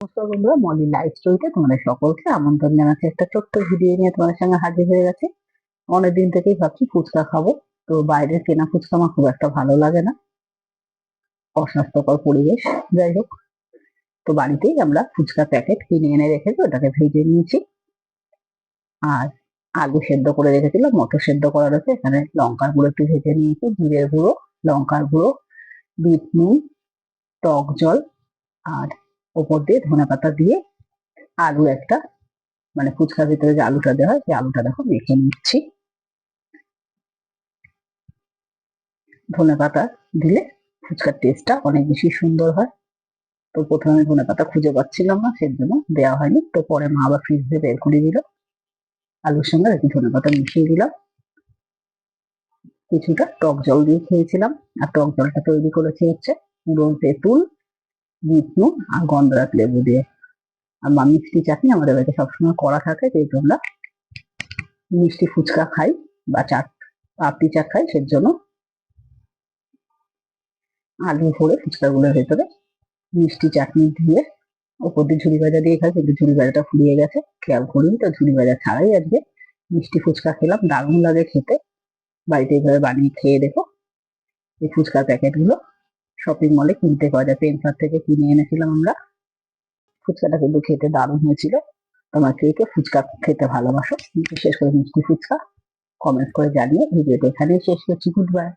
নমস্কার বন্ধুরা, মলি লাইফ স্টোরিতে তোমাদের সকলকে আমন্ত্রণ জানাচ্ছি। একটা ছোট্ট ভিডিও নিয়ে তোমাদের সঙ্গে হাজির হয়ে গেছে। অনেকদিন থেকেই ভাবছি ফুচকা খাবো, তো বাইরের কেনা ফুচকা আমার খুব একটা ভালো লাগে না, অস্বাস্থ্যকর পরিবেশ। যাই হোক, তো বাড়িতেই আমরা ফুচকা প্যাকেট কিনে এনে রেখেছি, ওটাকে ভেজে নিয়েছি। আর আলু সেদ্ধ করে রেখেছিলাম, মটর সেদ্ধ করা রয়েছে। এখানে লঙ্কার গুঁড়ো একটু ভেজে নিয়েছি, জিরের গুঁড়ো, লঙ্কার গুঁড়ো, বিট নুন, টক জল, আর ওপর দিয়ে ধনেপাতা দিয়ে আলু একটা, মানে ফুচকার ভিতরে যে আলুটা দেওয়া হয় সেই আলুটা দেখো মেখে নিচ্ছি। ধনেপাতা দিলে ফুচকার টেস্টটা অনেক বেশি সুন্দর হয়। তো প্রথমে আমি ধনেপাতা খুঁজে পাচ্ছিলাম না, সেজন্য দেওয়া হয়নি। তো পরে মা আবার ফ্রিজ থেকে বের করে দিল, আলুর সঙ্গে আর কি ধনেপাতা মিশিয়ে দিলাম। কিছুটা টক জল দিয়ে খেয়েছিলাম। আর টক জলটা তৈরি করেছি হচ্ছে পুরো তেঁতুল, বিট নুন আর গন্ধরাজ লেবু দিয়ে। আর মিষ্টি চাটনি আমাদের বাড়িতে সবসময় করা থাকে, যেহেতু আমরা মিষ্টি ফুচকা খাই বা চাট, পাপড়ি চাট খাই, সেজন্য আলু ভরে ফুচকাগুলোর ভেতরে মিষ্টি চাটনি দিয়ে ওপর দিয়ে ঝুড়ি ভাজা দিয়ে খাই, কিন্তু ঝুড়ি ভাজাটা ফুরিয়ে গেছে, খেয়াল করিনি। তো ঝুড়ি ভাজা ছাড়াই আজকে মিষ্টি ফুচকা খেলাম, দারুণ লাগে খেতে। বাড়িতে এইভাবে বানিয়ে খেয়ে দেখো। এই ফুচকার প্যাকেটগুলো শপিং মলে কিনতে পাওয়া যায়, পেনসার থেকে কিনে এনেছিলাম আমরা। ফুচকাটা কিন্তু খেতে দারুণ হয়েছিল। তোমার কে কে ফুচকা খেতে ভালোবাসো, বিশেষ করে মিষ্টি ফুচকা, কমেন্ট করে জানিয়ে ভিডিওটা এখানেই শেষ করছি। Good bye.